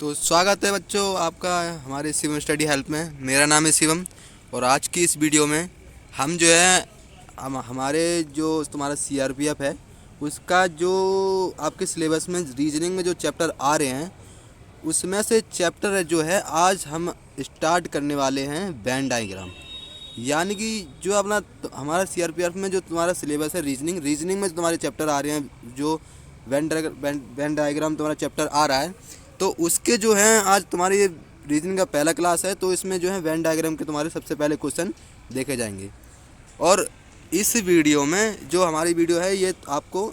तो स्वागत है बच्चों आपका हमारे शिवम स्टडी हेल्प में। मेरा नाम है शिवम और आज की इस वीडियो में हम जो है हमारे जो तुम्हारा सीआरपीएफ है उसका जो आपके सिलेबस में रीजनिंग में जो चैप्टर आ रहे हैं उसमें से चैप्टर जो है आज हम स्टार्ट करने वाले हैं वेन डायग्राम। यानी कि जो अपना हमारा सीआरपीएफ में जो तुम्हारा सिलेबस है रीजनिंग में जो तुम्हारे चैप्टर आ रहे हैं, जो वेन डायग्राम तुम्हारा चैप्टर आ रहा है, तो उसके जो हैं आज तुम्हारी ये रीजनिंग का पहला क्लास है। तो इसमें जो है वेन डायग्राम के तुम्हारे सबसे पहले क्वेश्चन देखे जाएंगे। और इस वीडियो में जो हमारी वीडियो है ये आपको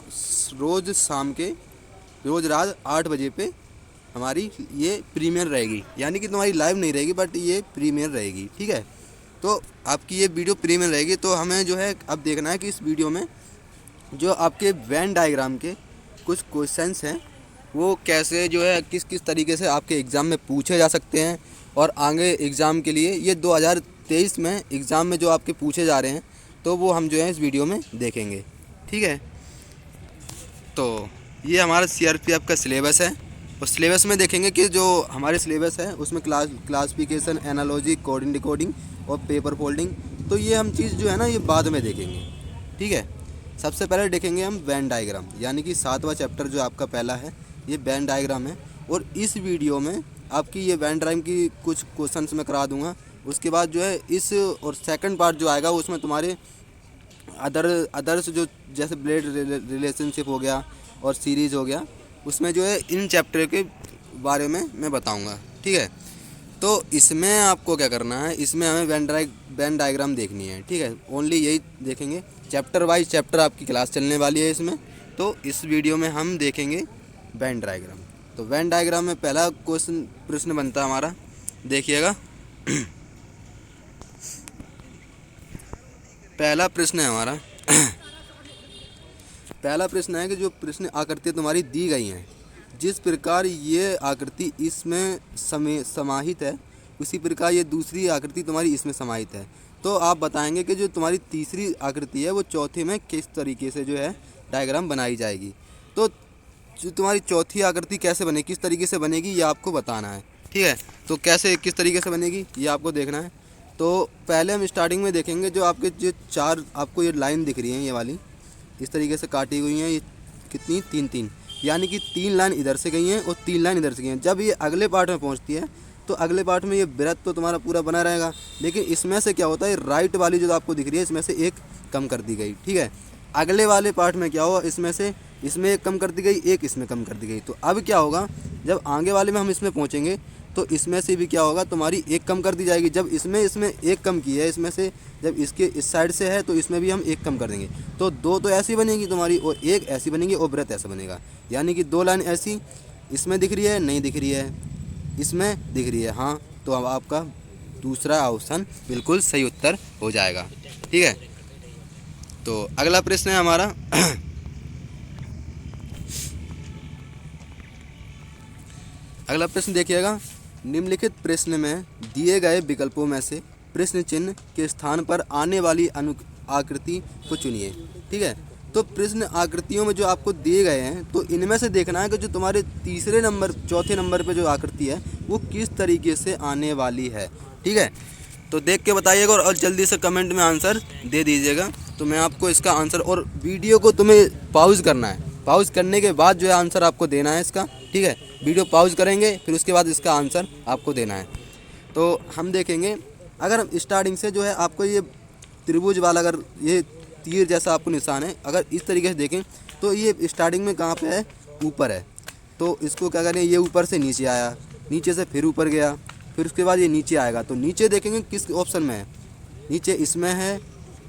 रोज़ रात 8 बजे पे हमारी ये प्रीमियर रहेगी। यानी कि तुम्हारी लाइव नहीं रहेगी बट ये प्रीमियर रहेगी, ठीक है। तो आपकी ये वीडियो प्रीमियर रहेगी। तो हमें जो है अब देखना है कि इस वीडियो में जो आपके वेन डायग्राम के कुछ क्वेश्चंस हैं वो कैसे जो है किस किस तरीके से आपके एग्ज़ाम में पूछे जा सकते हैं। और आगे एग्ज़ाम के लिए ये 2023 में एग्ज़ाम में जो आपके पूछे जा रहे हैं तो वो हम जो है इस वीडियो में देखेंगे, ठीक है। तो ये हमारा सीआरपीएफ का सिलेबस है और सिलेबस में देखेंगे कि जो हमारे सिलेबस है उसमें क्लासिफिकेशन, एनालॉजी, कोडिंग, डिकोडिंग और पेपर फोल्डिंग, तो ये हम चीज़ जो है ना ये बाद में देखेंगे, ठीक है। सबसे पहले देखेंगे हम वेन डायग्राम, यानी कि 7वां चैप्टर जो आपका पहला है ये वेन डायग्राम है। और इस वीडियो में आपकी ये वेन डायग्राम की कुछ क्वेश्चंस मैं करा दूंगा। उसके बाद जो है इस और सेकंड पार्ट जो आएगा उसमें तुम्हारे अदर्स जो जैसे ब्लड रिलेशनशिप हो गया और सीरीज़ हो गया, उसमें जो है इन चैप्टर के बारे में मैं बताऊँगा, ठीक है। तो इसमें आपको क्या करना है, इसमें हमें वेन डायग्राम देखनी है, ठीक है। ओनली यही देखेंगे, चैप्टर वाइज चैप्टर आपकी क्लास चलने वाली है इसमें। तो इस वीडियो में हम देखेंगे वेन डायग्राम। तो वेन डायग्राम में पहला प्रश्न बनता है हमारा, देखिएगा। पहला प्रश्न है हमारा पहला प्रश्न है कि जो प्रश्न आकृतियाँ तुम्हारी दी गई हैं, जिस प्रकार ये आकृति इसमें समाहित है उसी प्रकार ये दूसरी आकृति तुम्हारी इसमें समाहित है। तो आप बताएंगे कि जो तुम्हारी तीसरी आकृति है वो चौथे में किस तरीके से जो है डायग्राम बनाई जाएगी। तो जो तुम्हारी चौथी आकृति कैसे बनेगी, किस तरीके से बनेगी, ये आपको बताना है, ठीक है। तो कैसे किस तरीके से बनेगी ये आपको देखना है। तो पहले हम स्टार्टिंग में देखेंगे जो आपके जो चार आपको ये लाइन दिख रही है, ये वाली इस तरीके से काटी हुई हैं, ये कितनी 3-3, यानी कि 3 लाइन इधर से गई हैं और 3 लाइन इधर से गई हैं। जब ये अगले पार्ट में पहुंचती है तो अगले पार्ट में ये वृत्त तो तुम्हारा पूरा बना रहेगा, लेकिन इसमें से क्या होता है, राइट वाली जो आपको दिख रही है इसमें से एक कम कर दी गई, ठीक है। अगले वाले पार्ट में क्या हुआ, इसमें एक कम कर दी गई, एक इसमें कम कर दी गई। तो अब क्या होगा, जब आगे वाले में हम इसमें पहुँचेंगे तो इसमें से भी क्या होगा, तुम्हारी एक कम कर दी जाएगी। जब इसमें एक कम की है, इसमें से जब इसके इस साइड से है तो इसमें भी हम एक कम कर देंगे। तो 2 तो ऐसी बनेगी तुम्हारी और एक ऐसी बनेगी और वृत्त ऐसा बनेगा। यानी कि 2 लाइन ऐसी इसमें दिख रही है, नहीं दिख रही है, इसमें दिख रही है, हाँ। तो अब आपका दूसरा ऑप्शन बिल्कुल सही उत्तर हो जाएगा, ठीक है। तो अगला प्रश्न है हमारा अगला प्रश्न देखिएगा, निम्नलिखित प्रश्न में दिए गए विकल्पों में से प्रश्न चिन्ह के स्थान पर आने वाली आकृति को चुनिए, ठीक है। तो प्रश्न आकृतियों में जो आपको दिए गए हैं तो इनमें से देखना है कि जो तुम्हारे चौथे नंबर पे जो आकृति है वो किस तरीके से आने वाली है, ठीक है। तो देख के बताइएगा और जल्दी से कमेंट में आंसर दे दीजिएगा। तो मैं आपको इसका आंसर, और वीडियो को तुम्हें पॉज करना है, पॉज करने के बाद जो है आंसर आपको देना है इसका, ठीक है। वीडियो पॉज करेंगे फिर उसके बाद इसका आंसर आपको देना है। तो हम देखेंगे, अगर हम स्टार्टिंग से जो है आपको ये त्रिभुज वाला, अगर ये तीर जैसा आपको निशान है, अगर इस तरीके से देखें तो ये स्टार्टिंग में कहाँ पे है, ऊपर है। तो इसको क्या करें, ये ऊपर से नीचे आया, नीचे से फिर ऊपर गया, फिर उसके बाद ये नीचे आएगा। तो नीचे देखेंगे किस ऑप्शन में है, नीचे इसमें है,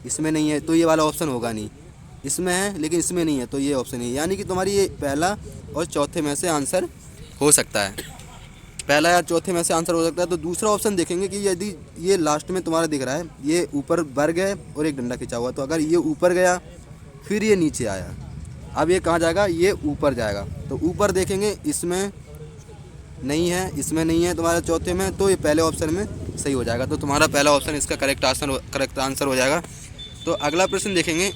इसमें नहीं है, तो ये वाला ऑप्शन होगा नहीं। इसमें है लेकिन इसमें नहीं है, तो ये ऑप्शन नहीं है। यानी कि तुम्हारी ये पहला और चौथे में से आंसर हो सकता है, पहला या चौथे में से आंसर हो सकता है। तो दूसरा ऑप्शन देखेंगे कि यदि ये लास्ट में तुम्हारा दिख रहा है, ये ऊपर वर्ग है और एक डंडा खिंचा हुआ, तो अगर ये ऊपर गया फिर ये नीचे आया, अब ये कहाँ जाएगा, ये ऊपर जाएगा। तो ऊपर देखेंगे, इसमें नहीं है, इसमें नहीं है तुम्हारा चौथे में, तो ये पहले ऑप्शन में सही हो जाएगा। तो तुम्हारा पहला ऑप्शन इसका करेक्ट आंसर हो जाएगा। तो अगला प्रश्न देखेंगे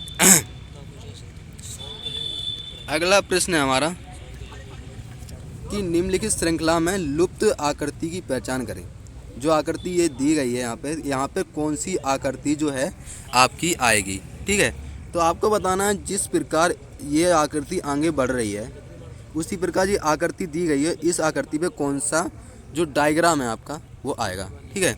अगला प्रश्न है हमारा कि निम्नलिखित श्रृंखला में लुप्त आकृति की पहचान करें। जो आकृति ये दी गई है यहाँ पे कौन सी आकृति जो है आपकी आएगी, ठीक है। तो आपको बताना है जिस प्रकार ये आकृति आगे बढ़ रही है उसी प्रकार ये आकृति दी गई है, इस आकृति पे कौन सा जो डायग्राम है आपका वो आएगा, ठीक है।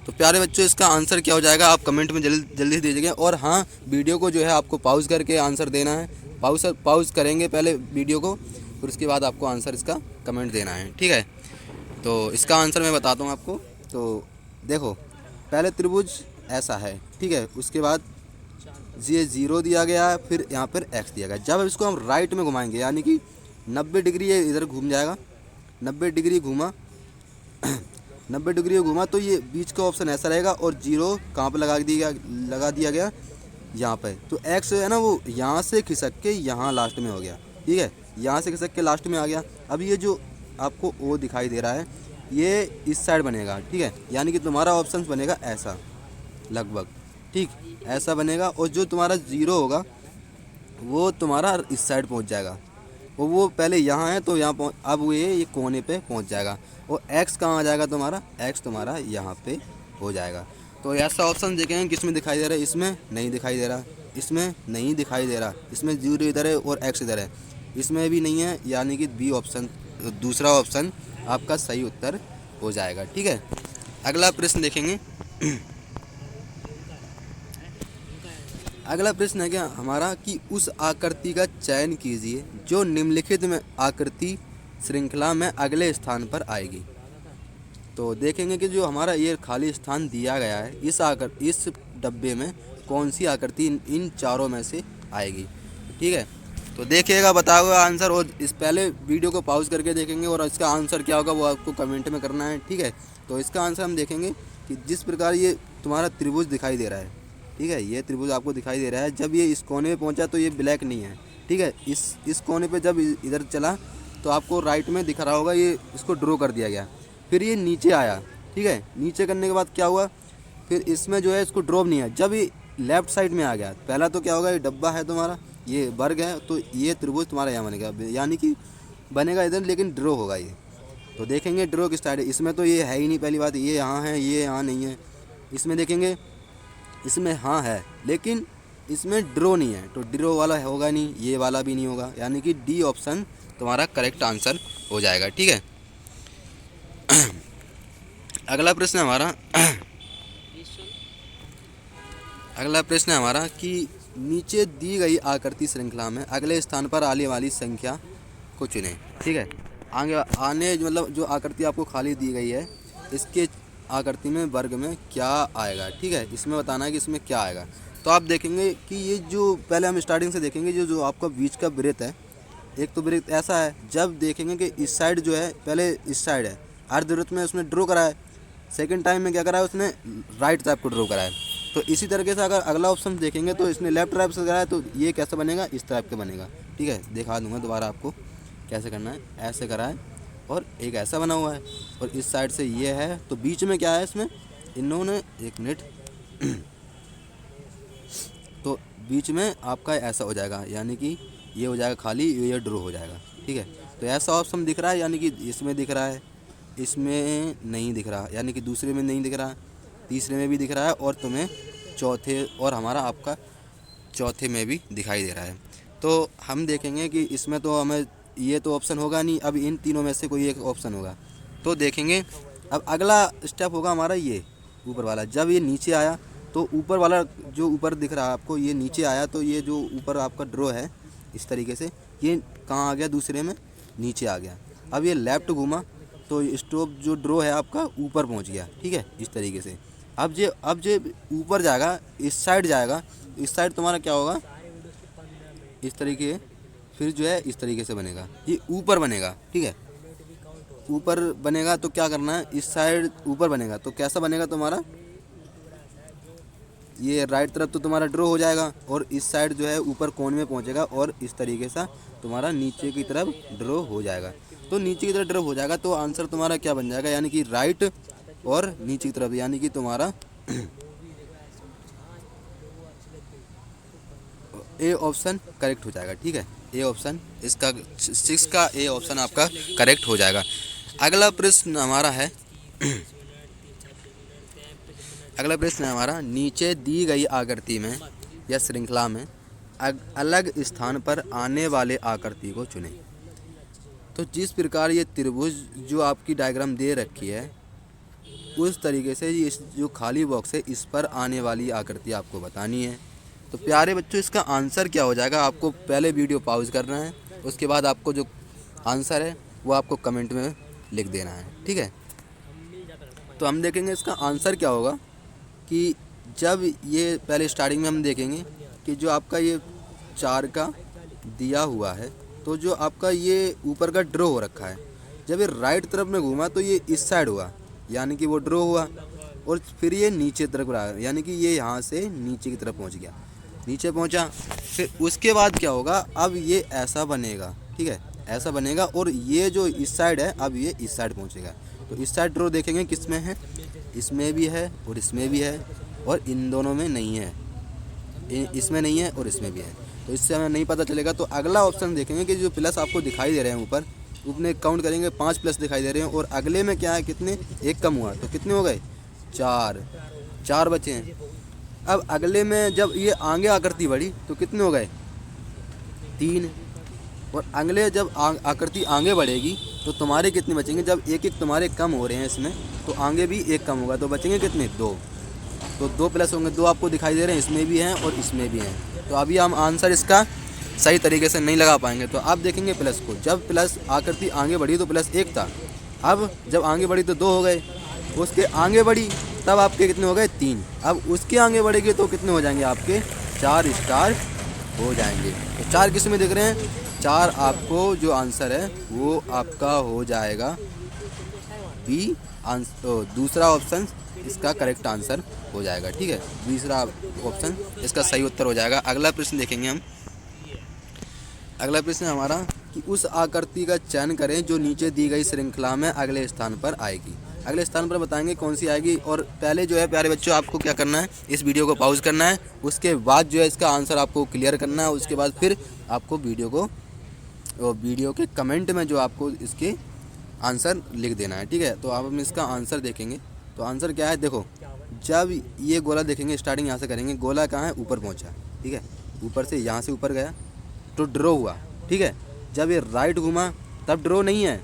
तो प्यारे बच्चों इसका आंसर क्या हो जाएगा आप कमेंट में जल्दी दीजिएगा। और हाँ, वीडियो को जो है आपको पॉज करके आंसर देना है। पॉज करेंगे पहले वीडियो को, फिर उसके बाद आपको आंसर इसका कमेंट देना है, ठीक है। तो इसका आंसर मैं बताता हूँ आपको। तो देखो, पहले त्रिभुज ऐसा है, ठीक है। उसके बाद ये 0 दिया गया है, फिर यहाँ पर एक्स दिया गया। जब इसको हम राइट में घुमाएंगे यानी कि 90 डिग्री ये इधर घूम जाएगा, 90 डिग्री घूमा 90 डिग्री घूमा तो ये बीच का ऑप्शन ऐसा रहेगा। और 0 कहाँ पर लगा दिया गया यहाँ पे। तो एक्स है ना वो यहाँ से खिसक के यहाँ लास्ट में हो गया, ठीक है। यहाँ से खिसक के लास्ट में आ गया। अब ये जो आपको ओ दिखाई दे रहा है ये इस साइड बनेगा, ठीक है। यानी कि तुम्हारा ऑप्शन बनेगा ऐसा लगभग, ठीक ऐसा बनेगा। और जो तुम्हारा 0 होगा वो तुम्हारा इस साइड पहुँच जाएगा। और वो पहले यहाँ है तो यहाँ अब ये कोने पे पहुँच जाएगा। और एक्स कहाँ आ जाएगा तुम्हारा, एक्स तुम्हारा यहाँ पे हो जाएगा। तो ऐसा ऑप्शन देखेंगे किसमें दिखाई दे रहा है, इसमें नहीं दिखाई दे रहा, इसमें नहीं दिखाई दे रहा, इसमें 0 इधर है और एक्स इधर है, इसमें भी नहीं है। यानी कि बी ऑप्शन, दूसरा ऑप्शन आपका सही उत्तर हो जाएगा, ठीक है। अगला प्रश्न देखेंगे। अगला प्रश्न है क्या हमारा कि उस आकृति का चयन कीजिए जो निम्नलिखित में आकृति श्रृंखला में अगले स्थान पर आएगी। तो देखेंगे कि जो हमारा ये खाली स्थान दिया गया है इस डब्बे में कौन सी आकृति इन चारों में से आएगी, ठीक है। तो देखिएगा, बताओगे आंसर। और इस पहले वीडियो को पॉज करके देखेंगे और इसका आंसर क्या होगा वो आपको कमेंट में करना है, ठीक है। तो इसका आंसर हम देखेंगे कि जिस प्रकार ये तुम्हारा त्रिभुज दिखाई दे रहा है, ठीक है, ये त्रिभुज आपको दिखाई दे रहा है। जब ये इस कोने में पहुंचा तो ये ब्लैक नहीं है, ठीक है। इस कोने पे जब इधर चला तो आपको राइट में दिख रहा होगा ये इसको ड्रॉ कर दिया गया। फिर ये नीचे आया, ठीक है। नीचे करने के बाद क्या हुआ, फिर इसमें जो है इसको ड्रॉप नहीं है। जब ये लेफ्ट साइड में आ गया पहला तो क्या होगा, ये डब्बा है तुम्हारा, ये वर्ग है, तो ये त्रिभुज तुम्हारा यहाँ बनेगा, यानी कि बनेगा इधर, लेकिन ड्रॉ होगा ये। तो देखेंगे ड्रॉ किस साइड है। इसमें तो ये है ही नहीं, पहली बात ये यहाँ है, ये यहाँ नहीं है। इसमें देखेंगे इसमें हाँ है लेकिन इसमें ड्रॉ नहीं है, तो ड्रॉ वाला होगा नहीं, ये वाला भी नहीं होगा। यानी कि डी ऑप्शन तुम्हारा करेक्ट आंसर हो जाएगा, ठीक है। अगला प्रश्न है हमारा कि नीचे दी गई आकृति श्रृंखला में अगले स्थान पर आने वाली संख्या को चुनें, ठीक है। आने मतलब जो आकृति आपको खाली दी गई है इसके आकृति में वर्ग में क्या आएगा, ठीक है। इसमें बताना है कि इसमें क्या आएगा। तो आप देखेंगे कि ये जो पहले हम स्टार्टिंग से देखेंगे जो आपका बीच का वृत्त है, एक तो वृत्त ऐसा है। जब देखेंगे कि इस साइड जो है पहले इस साइड है अर्धवृत्त में उसने ड्रॉ करा है, सेकंड टाइम में क्या करा है उसने राइट टाइप को ड्रॉ करा है। तो इसी तरीके से अगर अगला ऑप्शन देखेंगे तो इसने लेफ्ट टाइप से करा है, तो ये कैसे बनेगा, इस टाइप का बनेगा, ठीक है। दिखा दूंगा दोबारा आपको कैसे करना है। ऐसे करा है और एक ऐसा बना हुआ है और इस साइड से ये है, तो बीच में क्या है इसमें इन्होंने, एक मिनट, तो बीच में आपका ऐसा हो जाएगा, यानी कि ये हो जाएगा खाली, ये ड्रॉ हो जाएगा, ठीक है। तो ऐसा ऑप्शन दिख रहा है, यानी कि इसमें दिख रहा है, इसमें नहीं दिख रहा, यानी कि दूसरे में नहीं दिख रहा, तीसरे में भी दिख रहा है और तुम्हें चौथे और हमारा आपका चौथे में भी दिखाई दे रहा है। तो हम देखेंगे कि इसमें तो हमें ये तो ऑप्शन होगा नहीं, अब इन तीनों में से कोई एक ऑप्शन होगा। तो देखेंगे अब अगला स्टेप होगा हमारा ये ऊपर वाला। जब ये नीचे आया तो ऊपर वाला जो ऊपर दिख रहा है आपको, ये नीचे आया तो ये जो ऊपर आपका ड्रॉ है इस तरीके से, ये कहाँ आ गया, दूसरे में नीचे आ गया। अब ये लेफ्ट घूमा तो स्टॉप जो ड्रॉ है आपका ऊपर पहुंच गया, ठीक है, इस तरीके से। अब जो ऊपर जाएगा, इस साइड जाएगा, इस साइड तुम्हारा क्या होगा, इस तरीके, फिर जो है इस तरीके से बनेगा, ये ऊपर बनेगा, ठीक है। ऊपर बनेगा तो क्या करना है, इस साइड ऊपर बनेगा तो कैसा बनेगा तुम्हारा, ये राइट तरफ तो तुम्हारा ड्रॉ हो जाएगा और इस साइड जो है ऊपर कोन में पहुंचेगा और इस तरीके से तुम्हारा नीचे की तरफ ड्रॉ हो जाएगा। तो नीचे की तरफ ड्रॉ हो जाएगा तो आंसर तुम्हारा क्या बन जाएगा, यानी कि राइट और नीचे की तरफ, यानी कि तुम्हारा ए ऑप्शन करेक्ट हो जाएगा, ठीक है। ए ऑप्शन इसका 6 का ए ऑप्शन आपका करेक्ट हो जाएगा। अगला प्रश्न हमारा है अगला प्रश्न है हमारा, नीचे दी गई आकृति में या श्रृंखला में अलग स्थान पर आने वाले आकृति को चुनें। तो जिस प्रकार ये त्रिभुज जो आपकी डायग्राम दे रखी है उस तरीके से इस जो खाली बॉक्स है इस पर आने वाली आकृति आपको बतानी है। तो प्यारे बच्चों, इसका आंसर क्या हो जाएगा, आपको पहले वीडियो पॉज करना है, उसके बाद आपको जो आंसर है वो आपको कमेंट में लिख देना है, ठीक है। तो हम देखेंगे इसका आंसर क्या होगा कि जब ये पहले स्टार्टिंग में हम देखेंगे कि जो आपका ये 4 का दिया हुआ है, तो जो आपका ये ऊपर का ड्रॉ हो रखा है, जब ये राइट तरफ में घूमा तो ये इस साइड हुआ, यानी कि वो ड्रॉ हुआ, और फिर ये नीचे तरफ रहा, यानी कि ये यहाँ से नीचे की तरफ पहुँच गया, नीचे पहुँचा। फिर उसके बाद क्या होगा, अब ये ऐसा बनेगा, ठीक है, ऐसा बनेगा, और ये जो इस साइड है अब ये इस साइड पहुँचेगा। तो इस साइड ड्रॉ देखेंगे किस में है, इसमें भी है और इसमें भी है, और इन दोनों में नहीं है, इसमें नहीं है और इसमें भी है, तो इससे हमें नहीं पता चलेगा। तो अगला ऑप्शन देखेंगे कि जो प्लस आपको दिखाई दे रहे हैं ऊपर, उसमें काउंट करेंगे 5 प्लस दिखाई दे रहे हैं, और अगले में क्या है, कितने, 1 कम हुआ, तो कितने हो गए, 4 बचे हैं। अब अगले में जब ये आगे आकृति बढ़ी तो कितने हो गए, 3, और अगले जब आकृति आगे बढ़ेगी तो तुम्हारे कितने बचेंगे, जब एक तुम्हारे कम हो रहे हैं इसमें तो आगे भी 1 कम होगा, तो बचेंगे कितने, 2, तो 2 प्लस होंगे, 2 आपको दिखाई दे रहे हैं, इसमें भी हैं और इसमें भी हैं। तो अभी हम आंसर इसका सही तरीके से नहीं लगा पाएंगे। तो आप देखेंगे प्लस को, जब प्लस आकृति आगे बढ़ी तो प्लस 1 था, अब जब आगे बढ़ी तो 2 हो गए, उसके आगे बढ़ी तब आपके कितने हो गए, 3, अब उसके आगे बढ़ेगी तो कितने हो जाएंगे, आपके 4 स्टार हो जाएंगे। तो 4 किस में दिख रहे हैं, 4 आपको जो आंसर है वो आपका हो जाएगा बी, दूसरा ऑप्शन इसका करेक्ट आंसर हो जाएगा, ठीक है, दूसरा ऑप्शन इसका सही उत्तर हो जाएगा। अगला प्रश्न देखेंगे हम। अगला प्रश्न हमारा कि उस आकृति का चयन करें जो नीचे दी गई श्रृंखला में अगले स्थान पर आएगी। अगले स्थान पर बताएंगे कौन सी आएगी, और पहले जो है प्यारे बच्चों आपको क्या करना है, इस वीडियो को पॉज करना है, उसके बाद जो है इसका आंसर आपको क्लियर करना है, उसके बाद फिर आपको वीडियो के कमेंट में जो आपको इसके आंसर लिख देना है, ठीक है। तो आप हम इसका आंसर देखेंगे, तो आंसर क्या है, देखो जब ये गोला देखेंगे, स्टार्टिंग यहाँ से करेंगे, गोला कहाँ है, ऊपर पहुँचा, ठीक है, ऊपर से यहाँ से ऊपर गया तो ड्रॉ हुआ, ठीक है। जब ये राइट घूमा तब ड्रॉ नहीं है,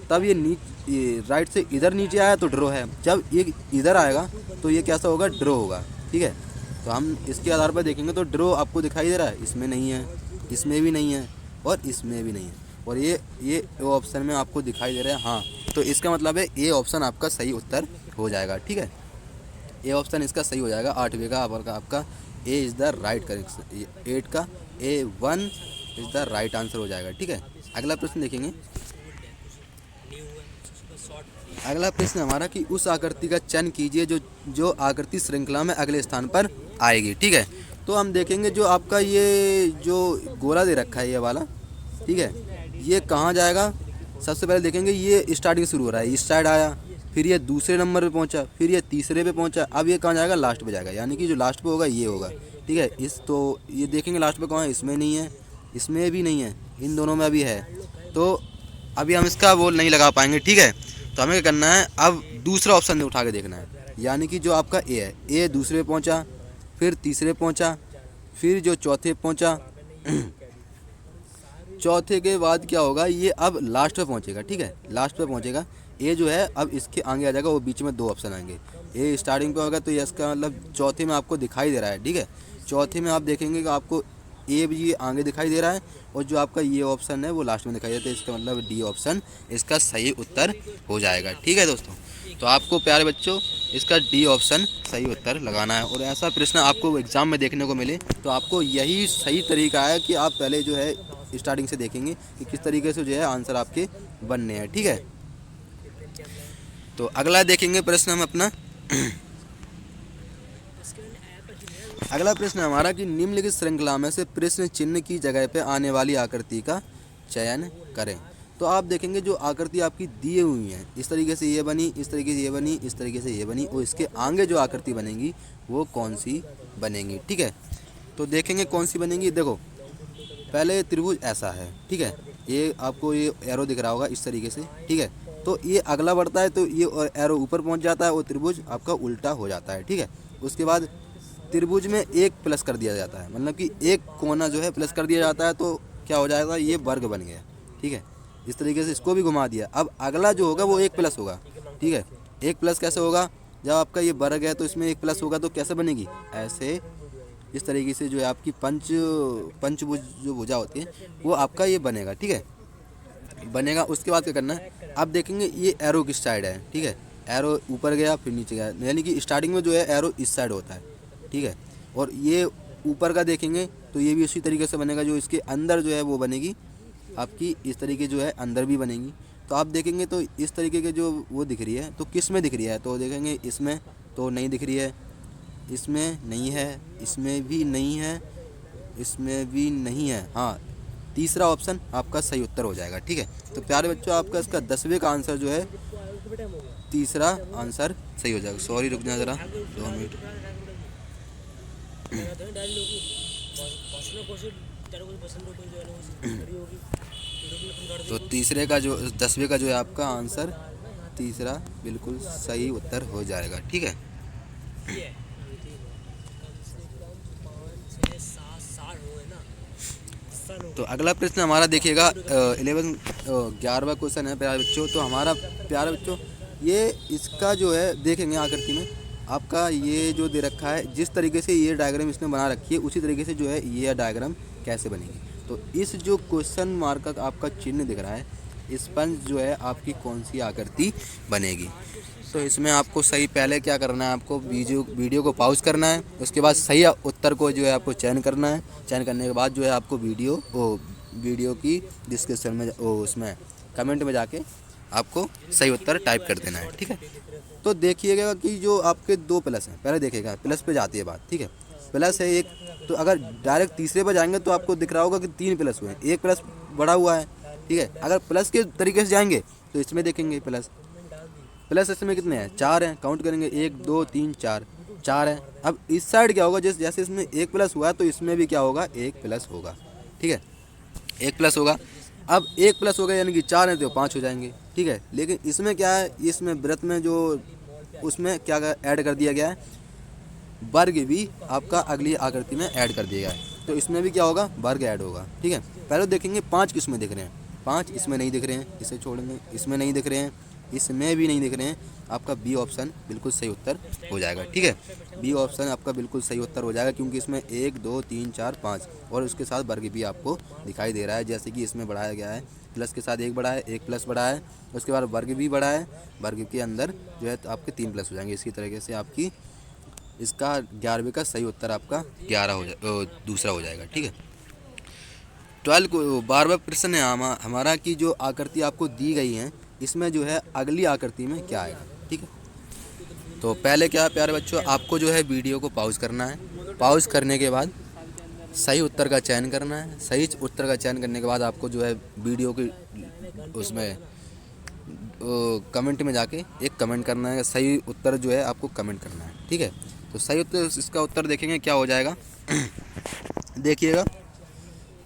तब ये राइट से इधर नीचे आया तो ड्रॉ है, जब ये इधर आएगा तो ये कैसा होगा, ड्रॉ होगा, ठीक है। तो हम इसके आधार पर देखेंगे तो ड्रॉ आपको दिखाई दे रहा है, इसमें नहीं है, इसमें भी नहीं है और इसमें भी नहीं है, और ये ऑप्शन में आपको दिखाई दे रहा है, हाँ, तो इसका मतलब है ए ऑप्शन आपका सही उत्तर हो जाएगा, ठीक है, ए ऑप्शन इसका सही हो जाएगा। 8वें का आपका A is the right correction, 8 का A1 is the right answer हो जाएगा, ठीक है। अगला प्रश्न देखेंगे। अगला प्रश्न हमारा कि उस आकृति का चयन कीजिए जो आकृति श्रृंखला में अगले स्थान पर आएगी, ठीक है। तो हम देखेंगे जो आपका ये जो गोला दे रखा है ये वाला, ठीक है, ये कहाँ जाएगा, सबसे पहले देखेंगे ये स्टार्टिंग शुरू हो रहा है, इस साइड आया, फिर ये दूसरे नंबर पे पहुंचा, फिर ये तीसरे पे पहुंचा, अब ये कहाँ जाएगा, लास्ट पे जाएगा, यानी कि जो लास्ट पे होगा ये होगा, ठीक है। तो ये देखेंगे लास्ट पे कहाँ है, इसमें नहीं है, इसमें भी नहीं है, इन दोनों में अभी है, तो अभी हम इसका वो नहीं लगा पाएंगे, ठीक है। तो हमें क्या करना है, अब दूसरा ऑप्शन उठा के देखना है, यानी कि जो आपका ए है, ए दूसरे पे पहुँचा, फिर तीसरे पहुँचा, फिर जो चौथे पहुँचा, चौथे के बाद क्या होगा, ये अब लास्ट पे पहुँचेगा, ठीक है, लास्ट पे पहुँचेगा, ए जो है अब इसके आगे आ जाएगा, वो बीच में 2 ऑप्शन आएंगे, ए स्टार्टिंग पे होगा, तो ये इसका मतलब चौथे में आपको दिखाई दे रहा है, ठीक है। चौथे में आप देखेंगे कि आपको ए भी आगे दिखाई दे रहा है, और जो आपका ये ऑप्शन है वो लास्ट में दिखाई देता है, इसका मतलब डी ऑप्शन इसका सही उत्तर हो जाएगा, ठीक है दोस्तों। तो आपको प्यारे बच्चों इसका डी ऑप्शन सही उत्तर लगाना है, और ऐसा प्रश्न आपको एग्ज़ाम में देखने को मिले तो आपको यही सही तरीका है कि आप पहले जो है स्टार्टिंग से देखेंगे कि किस तरीके से जो है आंसर आपके बनने हैं, ठीक है। तो अगला देखेंगे प्रश्न हम अपना। अगला प्रश्न हमारा कि निम्नलिखित श्रृंखला में से प्रश्न चिन्ह की जगह पे आने वाली आकृति का चयन करें। तो आप देखेंगे जो आकृति आपकी दी हुई है, इस तरीके से ये बनी, इस तरीके से ये बनी, इस तरीके से ये बनी, और इसके आगे जो आकृति बनेगी वो कौन सी बनेगी, ठीक है। तो देखेंगे कौन सी बनेगी, देखो पहले त्रिभुज ऐसा है, ठीक है, ये आपको ये एरो दिख रहा होगा इस तरीके से, ठीक है। तो ये अगला बढ़ता है तो ये एरो ऊपर पहुंच जाता है और त्रिभुज आपका उल्टा हो जाता है, ठीक है। उसके बाद त्रिभुज में एक प्लस कर दिया जाता है, मतलब कि एक कोना जो है प्लस कर दिया जाता है, तो क्या हो जाएगा, ये वर्ग बन गया, ठीक है। इस तरीके से इसको भी घुमा दिया। अब अगला जो होगा वो एक प्लस होगा, ठीक है। एक प्लस कैसे होगा, जब आपका ये वर्ग है तो इसमें एक प्लस होगा तो कैसे बनेगी, ऐसे इस तरीके से जो है आपकी पंचभुज जो भुजा होती है वो आपका ये बनेगा, ठीक है, बनेगा। उसके बाद क्या करना है, आप देखेंगे ये एरो किस साइड है, ठीक है, एरो ऊपर गया फिर नीचे गया, यानी कि स्टार्टिंग में जो है एरो इस साइड होता है, ठीक है। और ये ऊपर का देखेंगे तो ये भी उसी तरीके से बनेगा, जो इसके अंदर जो है वो बनेगी आपकी इस तरीके जो है अंदर भी बनेगी। तो आप देखेंगे तो इस तरीके के जो वो दिख रही है, तो किस में दिख रही है, तो देखेंगे इसमें तो नहीं दिख रही है, इसमें नहीं है, इसमें भी नहीं है, इसमें भी नहीं है। हाँ, तीसरा ऑप्शन आपका सही उत्तर हो जाएगा, ठीक है। तो प्यारे बच्चों, आपका इसका 10वें का आंसर जो है तीसरा आंसर सही हो जाएगा। सॉरी, रुक जाए ज़रा 2 मिनट। तो तीसरे का जो 10वें का जो है आपका आंसर तीसरा बिल्कुल सही उत्तर हो जाएगा, ठीक है। तो अगला प्रश्न हमारा देखिएगा 11वां क्वेश्चन है प्यारे बच्चों। तो हमारा प्यारे बच्चों ये इसका जो है देखेंगे आकृति में आपका ये जो दे रखा है, जिस तरीके से ये डायग्राम इसने बना रखी है उसी तरीके से जो है ये डायग्राम कैसे बनेगी। तो इस जो क्वेश्चन मार्क का आपका चिन्ह दिख रहा है, इस पर जो है आपकी कौन सी आकृति बनेगी। तो इसमें आपको सही पहले क्या करना है, आपको वीडियो को पॉज करना है, उसके बाद सही उत्तर को जो है आपको चयन करना है। चयन करने के बाद जो है आपको वीडियो की डिस्क्रिप्शन में उसमें कमेंट में जाके आपको सही उत्तर टाइप कर देना है, ठीक है। तो देखिएगा कि जो आपके 2 प्लस हैं, पहले देखिएगा प्लस पे जाती है बात, ठीक है। प्लस है एक, तो अगर डायरेक्ट तीसरे पर जाएंगे तो आपको दिख रहा होगा कि 3 प्लस हुए हैं, एक प्लस बढ़ा हुआ है, ठीक है। अगर प्लस के तरीके से जाएंगे तो इसमें देखेंगे प्लस इसमें कितने हैं, 4 हैं, काउंट करेंगे 1 2 3 4 हैं। अब इस साइड क्या होगा, जैसे इसमें एक प्लस हुआ है तो इसमें भी क्या होगा, एक प्लस होगा, ठीक है, एक प्लस होगा। अब एक प्लस हो गया यानी कि 4 है तो 5 हो जाएंगे, ठीक है। लेकिन इसमें क्या है, इसमें व्रत में जो उसमें क्या ऐड कर दिया गया है, वर्ग भी आपका अगली आकृति में ऐड कर दिया गया है, तो इसमें भी क्या होगा, वर्ग ऐड होगा, ठीक है। पहले देखेंगे 5 किस में दिख रहे हैं, 5 इसमें नहीं दिख रहे हैं, इसे छोड़ेंगे, इसमें नहीं दिख रहे हैं, इसमें भी नहीं दिख रहे हैं। आपका बी ऑप्शन बिल्कुल सही उत्तर हो जाएगा, ठीक है। बी ऑप्शन आपका बिल्कुल सही उत्तर हो जाएगा, क्योंकि इसमें 1 2 3 4 5 और उसके साथ वर्ग भी आपको दिखाई दे रहा है, जैसे कि इसमें बढ़ाया गया है, प्लस के साथ 1 बढ़ा है, 1 प्लस बढ़ा है, उसके बाद वर्ग भी बढ़ा है, वर्ग के अंदर जो है तो आपके 3 प्लस हो जाएंगे। इसी तरीके से आपकी इसका 11वें का सही उत्तर आपका 11 दूसरा हो जाएगा, ठीक है। 12वां प्रश्न है हमारा कि जो आकृति आपको दी गई है इसमें जो है अगली आकृति में क्या आएगा, ठीक है। तो पहले क्या है प्यारे बच्चों, आपको जो है वीडियो को पॉज करना है, पॉज करने के बाद सही उत्तर का चयन करना है। सही उत्तर का चयन करने के बाद आपको जो है वीडियो की उसमें कमेंट में जाके एक कमेंट करना है, सही उत्तर जो है आपको कमेंट करना है, ठीक है। तो सही उत्तर, इसका उत्तर देखेंगे क्या हो जाएगा देखिएगा।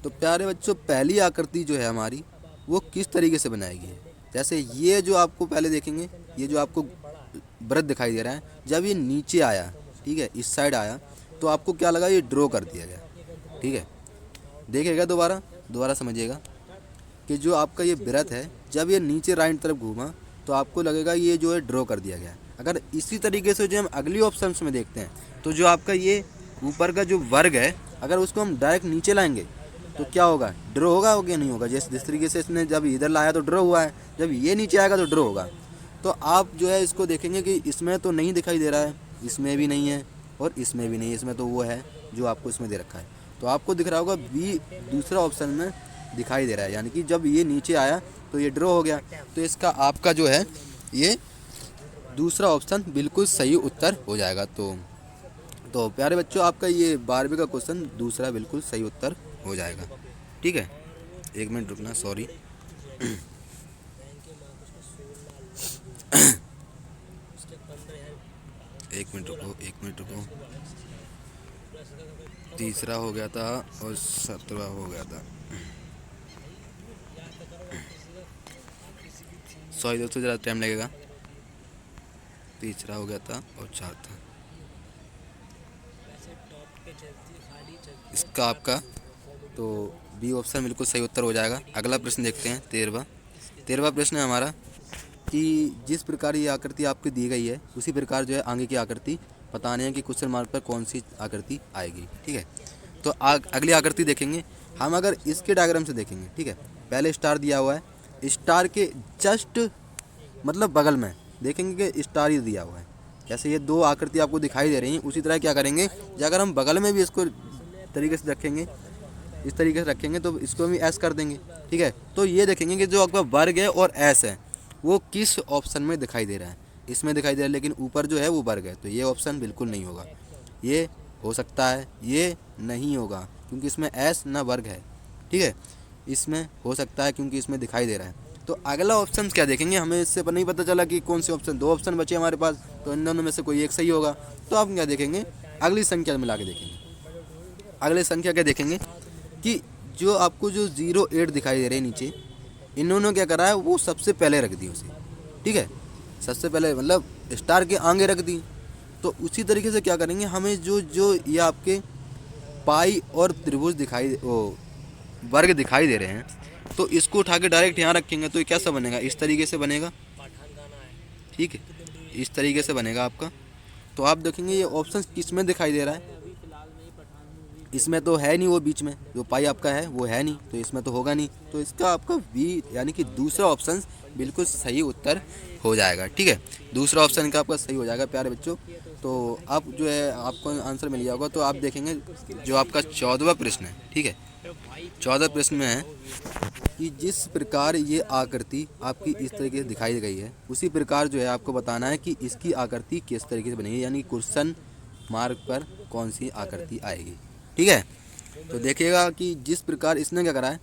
तो प्यारे बच्चों पहली आकृति जो है हमारी वो किस तरीके से बनाएगी, जैसे ये जो आपको पहले देखेंगे, ये जो आपको वृत्त दिखाई दे रहा है, जब ये नीचे आया, ठीक है, इस साइड आया तो आपको क्या लगा, ये ड्रॉ कर दिया गया, ठीक है। देखिएगा दोबारा समझिएगा कि जो आपका ये वृत्त है जब ये नीचे राइट तरफ घूमा तो आपको लगेगा ये जो है ड्रॉ कर दिया गया। अगर इसी तरीके से जो हम अगली ऑप्शंस में देखते हैं तो जो आपका ये ऊपर का जो वर्ग है अगर उसको हम डायरेक्ट नीचे लाएंगे तो क्या होगा, ड्रॉ होगा क्या नहीं होगा। जिस तरीके से इसने जब इधर लाया तो ड्रॉ हुआ है, जब ये नीचे आएगा तो ड्रॉ होगा। तो आप जो है इसको देखेंगे कि इसमें तो नहीं दिखाई दे रहा है, इसमें भी नहीं है और इसमें भी नहीं है, इसमें तो वो है जो आपको इसमें दे रखा है। तो आपको दिख रहा होगा बी दूसरा ऑप्शन में दिखाई दे रहा है, यानी कि जब ये नीचे आया तो ये ड्रॉ हो गया। तो इसका आपका जो है ये दूसरा ऑप्शन बिल्कुल सही उत्तर हो जाएगा। तो प्यारे बच्चों आपका ये 12वीं का क्वेश्चन दूसरा बिल्कुल सही उत्तर हो जाएगा, ठीक है। 1 मिनट रुकना, सॉरी। एक मिनट रुको। तीसरा हो गया था और 17वां हो गया था। सॉरी दोस्तों, ज़रा टाइम लगेगा। तीसरा हो गया था और चौथा। इसका आपका तो बी ऑप्शन बिल्कुल सही उत्तर हो जाएगा। अगला प्रश्न देखते हैं, 13वां प्रश्न है हमारा कि जिस प्रकार ये आकृति आपकी दी गई है उसी प्रकार जो है आगे की आकृति बताने हैं कि क्वेश्चन मार्क पर कौन सी आकृति आएगी। ठीक है, तो अगली आकृति देखेंगे हम। अगर इसके डायग्राम से देखेंगे, ठीक है, पहले स्टार दिया हुआ है, स्टार के जस्ट मतलब बगल में देखेंगे कि स्टार ही दिया हुआ है। जैसे ये दो आकृति आपको दिखाई दे रही हैं, उसी तरह क्या करेंगे, अगर हम बगल में भी इसको तरीके से रखेंगे, इस तरीके से रखेंगे तो इसको भी एस कर देंगे। ठीक है, तो ये देखेंगे कि जो आपका वर्ग है और एस है वो किस ऑप्शन में दिखाई दे रहा है। इसमें दिखाई दे रहा है, लेकिन ऊपर जो है वो वर्ग है, तो ये ऑप्शन बिल्कुल नहीं होगा। ये हो सकता है, ये नहीं होगा क्योंकि इसमें एस ना वर्ग है। ठीक है, इसमें हो सकता है क्योंकि इसमें दिखाई दे रहा है। तो अगला ऑप्शन क्या देखेंगे, हमें इससे नहीं पता चला कि कौन से ऑप्शन, दो ऑप्शन बचे हमारे पास, तो इन दोनों में से कोई एक सही होगा। तो आप क्या देखेंगे, अगली संख्या मिला के देखेंगे। अगली संख्या क्या देखेंगे कि जो आपको जो 08 दिखाई दे रहे हैं नीचे, इन्होंने क्या करा है, वो सबसे पहले रख दी उसे। ठीक है, सबसे पहले मतलब स्टार के आगे रख दी। तो उसी तरीके से क्या करेंगे, हमें जो जो ये आपके पाई और त्रिभुज दिखाई, वो वर्ग दिखाई दे रहे हैं, तो इसको उठा के डायरेक्ट यहाँ रखेंगे तो ये कैसा बनेगा, इस तरीके से बनेगा। ठीक है, इस तरीके से बनेगा आपका। तो आप देखेंगे ये ऑप्शन किस में दिखाई दे रहा है, इसमें तो है नहीं, वो बीच में जो पाई आपका है वो है नहीं, तो इसमें तो होगा नहीं। तो इसका आपका बी यानी कि दूसरा ऑप्शन बिल्कुल सही उत्तर हो जाएगा। ठीक है, दूसरा ऑप्शन का आपका सही हो जाएगा प्यारे बच्चों। तो आप जो है आपको आंसर मिल गया होगा। तो आप देखेंगे जो आपका 14वां प्रश्न है, ठीक है, 14 प्रश्न में है कि जिस प्रकार ये आकृति आपकी इस तरीके से दिखाई गई है उसी प्रकार जो है आपको बताना है कि इसकी आकृति किस तरीके से बनेगी, यानी क्वेश्चन मार्क पर कौन सी आकृति आएगी। ठीक है, तो देखिएगा कि जिस प्रकार इसने क्या करा है,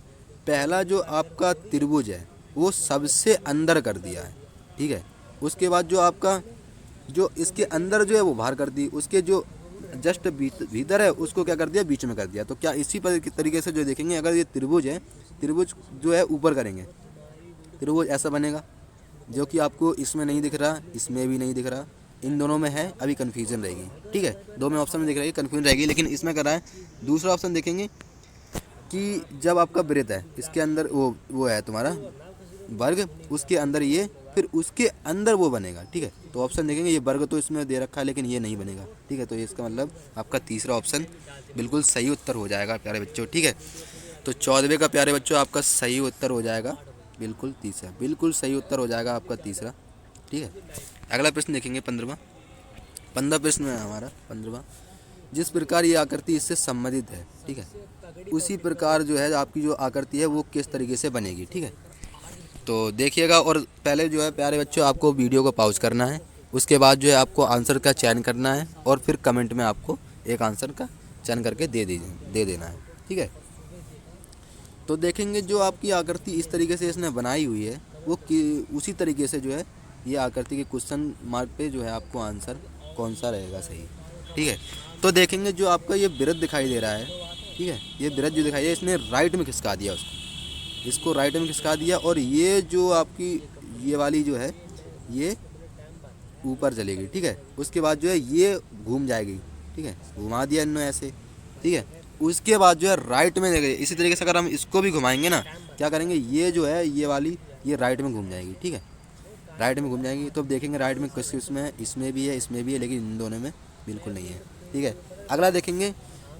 पहला जो आपका त्रिभुज है वो सबसे अंदर कर दिया है। ठीक है, उसके बाद जो आपका जो इसके अंदर जो है वो बाहर कर दी, उसके जो जस्ट भीतर है उसको क्या कर दिया, बीच में कर दिया। तो क्या इसी तरीके से जो देखेंगे, अगर ये त्रिभुज है, त्रिभुज जो है ऊपर करेंगे, त्रिभुज ऐसा बनेगा जो कि आपको इसमें नहीं दिख रहा, इसमें भी नहीं दिख रहा, इन दोनों में है, अभी कन्फ्यूजन रहेगी। ठीक है, दो में ऑप्शन में दिख रही है, कन्फ्यूजन रहेगी। लेकिन इसमें कर रहा है, दूसरा ऑप्शन देखेंगे कि जब आपका वृत्त है, इसके अंदर वो है तुम्हारा वर्ग, उसके अंदर ये, फिर उसके अंदर वो बनेगा। ठीक है, तो ऑप्शन देखेंगे, ये वर्ग तो इसमें दे रखा है लेकिन ये नहीं बनेगा। ठीक है, तो ये इसका मतलब आपका तीसरा ऑप्शन बिल्कुल सही उत्तर हो जाएगा प्यारे बच्चों। ठीक है, तो 14वें का प्यारे बच्चों आपका सही उत्तर हो जाएगा बिल्कुल तीसरा, बिल्कुल सही उत्तर हो जाएगा आपका तीसरा। ठीक है, अगला प्रश्न देखेंगे 15वां। 15 प्रश्न है हमारा 15वां, जिस प्रकार ये आकृति इससे संबंधित है, ठीक है, उसी प्रकार जो है आपकी जो आकृति है वो किस तरीके से बनेगी। ठीक है, तो देखिएगा, और पहले जो है प्यारे बच्चों आपको वीडियो को पॉज करना है, उसके बाद जो है आपको आंसर का चयन करना है और फिर कमेंट में आपको एक आंसर का चयन करके दे देना है। ठीक है, तो देखेंगे जो आपकी आकृति इस तरीके से इसने बनाई हुई है वो उसी तरीके से जो है ये आकृति के क्वेश्चन मार्क पे जो है आपको आंसर कौन सा रहेगा सही। ठीक है, तो देखेंगे जो आपका ये वृत्त दिखाई दे रहा है, ठीक है, ये वृत्त जो दिखाई दे, इसने राइट में खिसका दिया इसको राइट में खिसका दिया, और ये जो आपकी ये वाली जो है ये ऊपर चलेगी। ठीक है, उसके बाद जो है ये घूम जाएगी। ठीक है, घुमा दिया इन्होंने ऐसे। ठीक है, उसके बाद जो है राइट में देखेंगे, इसी तरीके से अगर हम इसको भी घुमाएंगे ना, क्या करेंगे, ये जो है ये वाली ये राइट में घूम जाएगी। ठीक है, राइट में घूम जाएंगी। तो अब देखेंगे राइट में किस किसमें है, इसमें भी है, इसमें भी है, लेकिन इन दोनों में बिल्कुल नहीं है। ठीक है, अगला देखेंगे,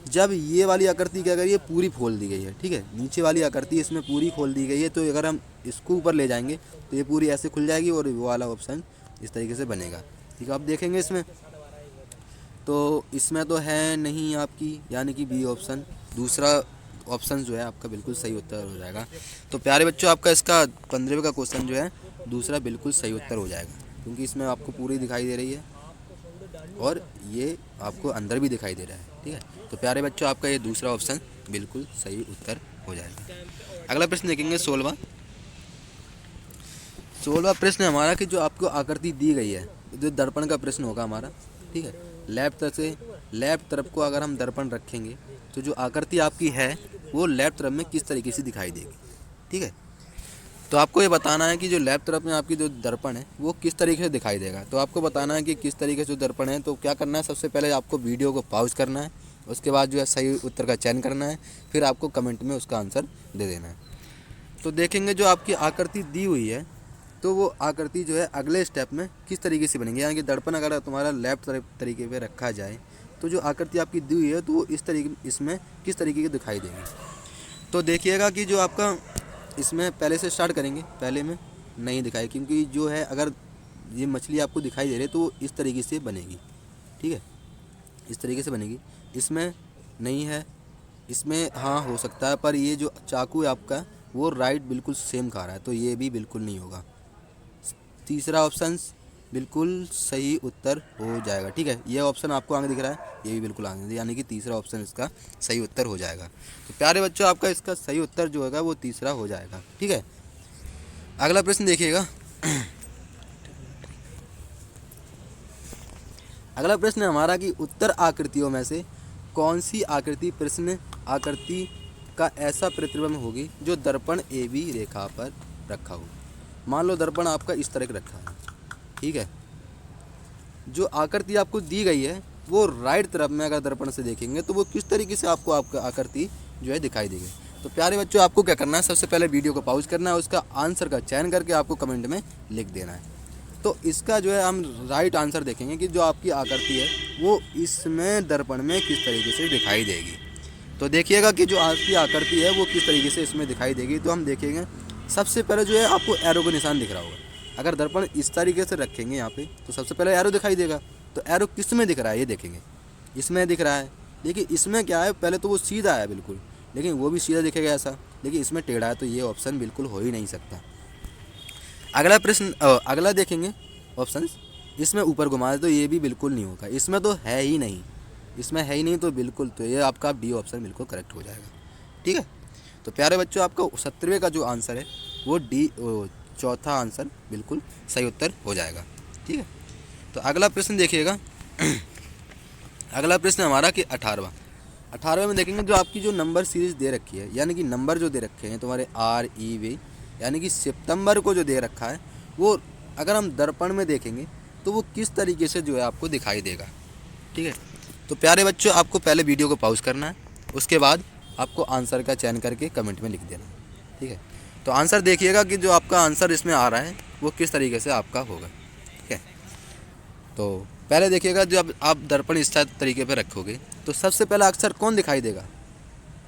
जब ये वाली आकृति क्या करिए पूरी खोल दी गई है। ठीक है, नीचे वाली आकृति इसमें पूरी खोल दी गई है, तो अगर हम इसको ऊपर ले जाएंगे तो ये पूरी ऐसे खुल जाएगी और वो वाला ऑप्शन इस तरीके से बनेगा। ठीक है, आप देखेंगे इसमें तो इसमें तो है नहीं आपकी, यानी कि बी ऑप्शन, दूसरा ऑप्शन जो है आपका बिल्कुल सही उत्तर हो जाएगा। तो प्यारे बच्चों आपका इसका 15वें का क्वेश्चन जो है दूसरा बिल्कुल सही उत्तर हो जाएगा, क्योंकि इसमें आपको पूरी दिखाई दे रही है और ये आपको अंदर भी दिखाई दे रहा है। ठीक है, तो प्यारे बच्चों आपका ये दूसरा ऑप्शन बिल्कुल सही उत्तर हो जाएगा। अगला प्रश्न देखेंगे 16वां। 16वां प्रश्न है हमारा कि जो आपको आकृति दी गई है, जो दर्पण का प्रश्न होगा हमारा। ठीक है, लेफ्ट से लेफ्ट तरफ को अगर हम दर्पण रखेंगे तो जो आकृति आपकी है वो लेफ्ट तरफ में किस तरीके से दिखाई देगी। ठीक है, तो आपको ये बताना है कि जो लेफ्ट तरफ में आपकी जो दर्पण है वो किस तरीके से दिखाई देगा। तो आपको बताना है कि किस तरीके से जो दर्पण है, तो क्या करना है, सबसे पहले आपको वीडियो को पॉज करना है, उसके बाद जो है सही उत्तर का चयन करना है, फिर आपको कमेंट में उसका आंसर दे देना है। तो देखेंगे जो आपकी आकृति दी हुई है तो वो आकृति जो है अगले स्टेप में किस तरीके से बनेगी, यानी कि दर्पण अगर तुम्हारा लेफ्ट तरीके पे रखा जाए तो जो आकृति आपकी दी हुई है तो वो इसमें किस तरीके की दिखाई देगी। तो देखिएगा कि जो आपका इसमें पहले से स्टार्ट करेंगे, पहले में नहीं दिखाई, क्योंकि जो है अगर ये मछली आपको दिखाई दे रही है तो वो इस तरीके से बनेगी। ठीक है, इस तरीके से बनेगी। इसमें नहीं है, इसमें हाँ हो सकता है, पर ये जो चाकू है आपका वो राइट बिल्कुल सेम खा रहा है, तो ये भी बिल्कुल नहीं होगा। तीसरा ऑप्शन बिल्कुल सही उत्तर हो जाएगा। ठीक है, ये ऑप्शन आपको आगे दिख रहा है, ये भी बिल्कुल आगे, यानी कि तीसरा ऑप्शन इसका सही उत्तर हो जाएगा। तो प्यारे बच्चों, आपका इसका सही उत्तर जो होगा वो तीसरा हो जाएगा। ठीक है, अगला प्रश्न देखिएगा। अगला प्रश्न है हमारा कि उत्तर आकृतियों में से कौन सी आकृति प्रश्न आकृति का ऐसा प्रतिबिंब होगी जो दर्पण ए बी रेखा पर रखा हो। मान लो दर्पण आपका इस तरह रखा है। ठीक है, जो आकृति आपको दी गई है वो राइट तरफ में अगर दर्पण से देखेंगे तो वो किस तरीके से आपको आपका आकृति जो है दिखाई देगी। तो प्यारे बच्चों, आपको क्या करना है, सबसे पहले वीडियो को पॉज करना है, उसका आंसर का चयन करके आपको कमेंट में लिख देना है। तो इसका जो है हम राइट आंसर देखेंगे कि जो आपकी आकृति है वो इसमें दर्पण में किस तरीके से दिखाई देगी। तो देखिएगा कि जो आपकी आकृति है वो किस तरीके से इसमें दिखाई देगी। तो हम देखेंगे, सबसे पहले जो है आपको एरो का निशान दिख रहा होगा। अगर दर्पण इस तरीके से रखेंगे यहाँ पे तो सबसे पहले एरो दिखाई देगा। तो एरो किस में दिख रहा है ये देखेंगे, इसमें दिख रहा है। देखिए इसमें क्या है, पहले तो वो सीधा है बिल्कुल, लेकिन वो भी सीधा दिखेगा ऐसा, लेकिन इसमें टेढ़ा है, तो ये ऑप्शन बिल्कुल हो ही नहीं सकता। अगला प्रश्न अगला देखेंगे ऑप्शन, इसमें ऊपर घुमा दे तो ये भी बिल्कुल नहीं होगा, इसमें तो है ही नहीं, इसमें है ही नहीं, तो बिल्कुल तो ये आपका डी ऑप्शन बिल्कुल करेक्ट हो जाएगा। ठीक है, तो प्यारे बच्चों, आपका 17वें का जो आंसर है वो डी चौथा आंसर बिल्कुल सही उत्तर हो जाएगा। ठीक है, तो अगला प्रश्न देखिएगा। अगला प्रश्न हमारा कि 18वें में देखेंगे जो आपकी जो नंबर सीरीज दे रखी है, यानी कि नंबर जो दे रखे हैं तुम्हारे REV, यानी कि सितंबर को जो दे रखा है वो अगर हम दर्पण में देखेंगे तो वो किस तरीके से जो है आपको दिखाई देगा। ठीक है, तो प्यारे बच्चों, आपको पहले वीडियो को पॉज करना है, उसके बाद आपको आंसर का चयन करके कमेंट में लिख देना। ठीक है, तो आंसर देखिएगा कि जो आपका आंसर इसमें आ रहा है वो किस तरीके से आपका होगा। ठीक है, तो पहले देखिएगा, जब आप दर्पण इस तरीके पे रखोगे तो सबसे पहला अक्षर कौन दिखाई देगा,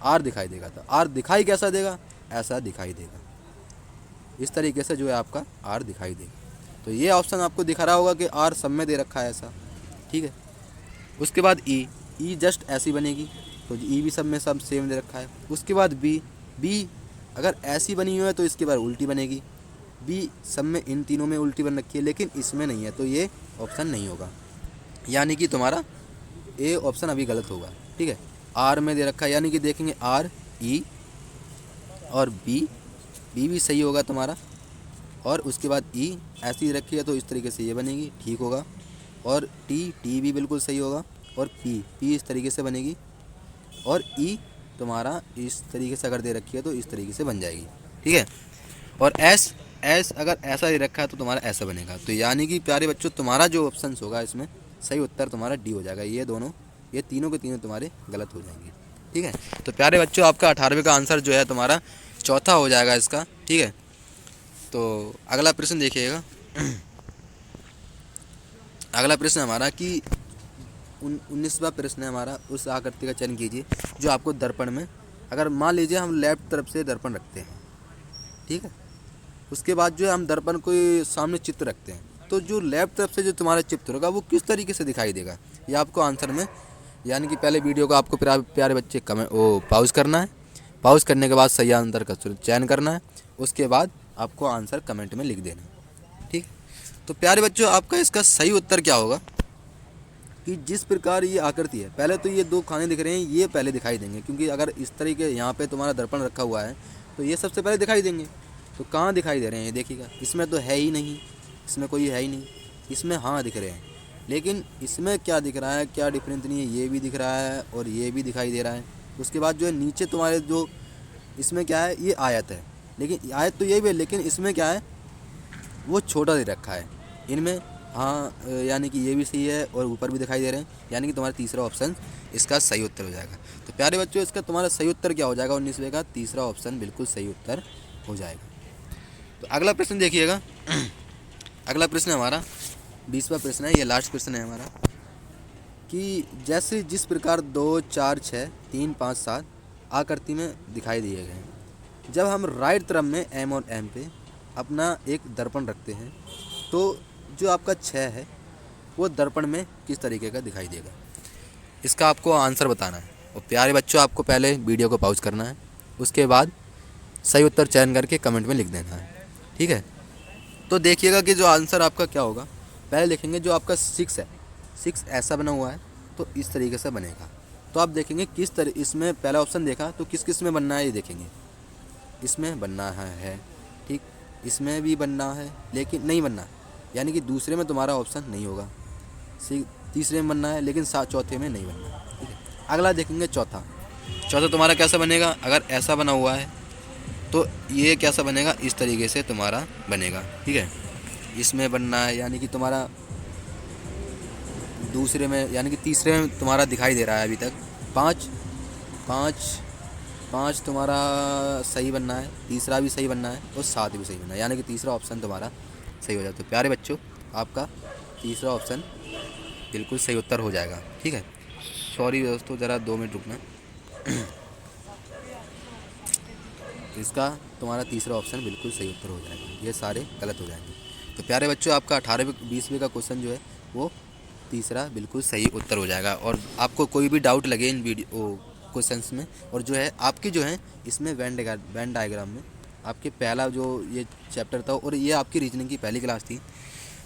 R दिखाई देगा। तो R दिखाई कैसा देगा, ऐसा दिखाई देगा, इस तरीके से जो है आपका R दिखाई देगा। तो ये ऑप्शन आपको दिखा रहा होगा कि R सब में दे रखा है ऐसा। ठीक है, उसके बाद E जस्ट ऐसी बनेगी, तो E भी सब में सब सेम दे रखा है। उसके बाद B अगर ऐसी बनी हुई है तो इसके बाद उल्टी बनेगी, B सब में इन तीनों में उल्टी बन रखी है, लेकिन इसमें नहीं है, तो ये ऑप्शन नहीं होगा, यानी कि तुम्हारा ए ऑप्शन अभी गलत होगा। ठीक है, R में दे रखा है, यानी कि देखेंगे R E और B भी सही होगा तुम्हारा, और उसके बाद E ऐसी रखी है तो इस तरीके से ये बनेगी, ठीक होगा। और T भी बिल्कुल सही होगा, और P इस तरीके से बनेगी, और E तुम्हारा इस तरीके से अगर दे रखी है तो इस तरीके से बन जाएगी। ठीक है, और S अगर ऐसा दे रखा है तो तुम्हारा ऐसा बनेगा। तो यानी कि प्यारे बच्चों, तुम्हारा जो ऑप्शन होगा इसमें सही उत्तर तुम्हारा डी हो जाएगा। ये तीनों के तीनों तुम्हारे गलत हो जाएंगे। ठीक है, तो प्यारे बच्चों, आपका 18वें का आंसर जो है तुम्हारा चौथा हो जाएगा इसका। ठीक है, तो अगला प्रश्न देखिएगा। अगला प्रश्न हमारा कि 19वां प्रश्न है हमारा, उस आकृति का चयन कीजिए जो आपको दर्पण में, अगर मान लीजिए हम लेफ्ट तरफ से दर्पण रखते हैं। ठीक है, उसके बाद जो है हम दर्पण को सामने चित्र रखते हैं, तो जो लेफ्ट तरफ से जो तुम्हारा चित्र होगा वो किस तरीके से दिखाई देगा, ये आपको आंसर में, यानी कि पहले वीडियो को आपको प्यारे बच्चे पॉज करना है, पॉज करने के बाद सही आंसर का चयन करना है, उसके बाद आपको आंसर कमेंट में लिख देना है। ठीक, तो प्यारे बच्चों, आपका इसका सही उत्तर क्या होगा कि जिस प्रकार ये आकृति है, पहले तो ये दो खाने दिख रहे हैं, ये पहले दिखाई देंगे, क्योंकि अगर इस तरीके यहाँ पे तुम्हारा दर्पण रखा हुआ है तो ये सबसे पहले दिखाई देंगे। तो कहाँ दिखाई दे रहे हैं ये देखिएगा, इसमें तो है ही नहीं, इसमें कोई है ही नहीं, इसमें हाँ दिख रहे हैं। लेकिन इसमें क्या दिख रहा है, क्या डिफरेंस नहीं है, ये भी दिख रहा है और ये भी दिखाई दे रहा है। उसके बाद जो है नीचे तुम्हारे जो इसमें क्या है, ये आयत है, लेकिन आयत तो यही भी है, लेकिन इसमें क्या है, वो छोटा दे रखा है इनमें। हाँ, यानी कि ये भी सही है और ऊपर भी दिखाई दे रहे हैं, यानी कि तुम्हारा तीसरा ऑप्शन इसका सही उत्तर हो जाएगा। तो प्यारे बच्चों, इसका तुम्हारा सही उत्तर क्या हो जाएगा, 19वें का तीसरा ऑप्शन बिल्कुल सही उत्तर हो जाएगा। तो अगला प्रश्न देखिएगा। अगला प्रश्न हमारा 20वां प्रश्न है, ये लास्ट प्रश्न है हमारा, कि जैसे जिस प्रकार 2, 4, 6, 3, 5, 7 आकृति में दिखाई दिए गए, जब हम राइट तरफ में एम और एम पे अपना एक दर्पण रखते हैं तो जो आपका 6 है वो दर्पण में किस तरीके का दिखाई देगा। इसका आपको आंसर बताना है। और प्यारे बच्चों, आपको पहले वीडियो को पॉज करना है, उसके बाद सही उत्तर चयन करके कमेंट में लिख देना है, ठीक है। तो देखिएगा कि जो आंसर आपका क्या होगा। पहले देखेंगे जो आपका 6 है, 6 ऐसा बना हुआ है तो इस तरीके से बनेगा। तो आप देखेंगे किस तरह, इसमें पहला ऑप्शन देखा तो किस किस में बनना है, ये देखेंगे इसमें बनना है, ठीक, इसमें भी बनना है लेकिन नहीं बनना है, यानी कि दूसरे में तुम्हारा ऑप्शन नहीं होगा। तीसरे में बनना है लेकिन चौथे में नहीं बनना है, ठीक है। अगला देखेंगे चौथा तुम्हारा कैसा बनेगा। अगर ऐसा बना हुआ है तो ये कैसा बनेगा, इस तरीके से तुम्हारा बनेगा, ठीक है। इसमें बनना है, यानी कि तुम्हारा दूसरे में, यानी कि तीसरे में तुम्हारा दिखाई दे रहा है अभी तक। 5 तुम्हारा सही बनना है, तीसरा भी सही बनना है और 7 भी सही बनना है, यानी कि तीसरा ऑप्शन तुम्हारा सही हो जाए। तो प्यारे बच्चों, आपका तीसरा ऑप्शन बिल्कुल सही उत्तर हो जाएगा, ठीक है। सॉरी दोस्तों, ज़रा 2 मिनट रुकना। इसका तुम्हारा तीसरा ऑप्शन बिल्कुल सही उत्तर हो जाएगा, ये सारे गलत हो जाएंगे। तो प्यारे बच्चों, आपका 18वें 20वें का क्वेश्चन जो है वो तीसरा बिल्कुल सही उत्तर हो जाएगा। और आपको कोई भी डाउट लगे इन वीडियो क्वेश्चंस में, और जो है आपकी जो है इसमें वेन डायग्राम में आपके पहला जो ये चैप्टर था और ये आपकी रीजनिंग की पहली क्लास थी,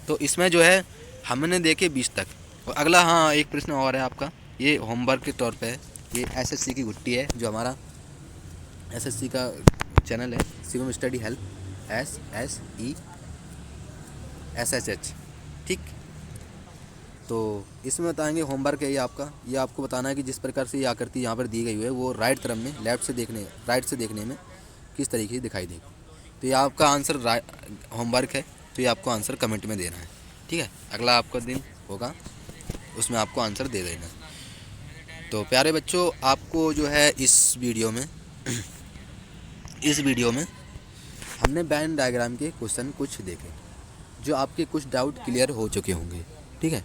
तो इसमें जो है हमने देखे 20 तक। और अगला, हाँ, एक प्रश्न और है आपका, ये होमवर्क के तौर पे है। ये एसएससी की गुट्टी है, जो हमारा एसएससी का चैनल है, शिवम स्टडी हेल्प, SSESSH, ठीक। तो इसमें बताएंगे होमवर्क है ये आपका, ये आपको बताना है कि जिस प्रकार से ये आकृति यहाँ पर दी गई है वो राइट तरफ में राइट से देखने में किस तरीके से दिखाई देगी। तो ये आपका आंसर होमवर्क है, तो ये आपको आंसर कमेंट में देना है, ठीक है। अगला आपका दिन होगा, उसमें आपको आंसर दे देना। तो प्यारे बच्चों, आपको जो है इस वीडियो में हमने वेन डायग्राम के क्वेश्चन कुछ देखे, जो आपके कुछ डाउट क्लियर हो चुके होंगे, ठीक है।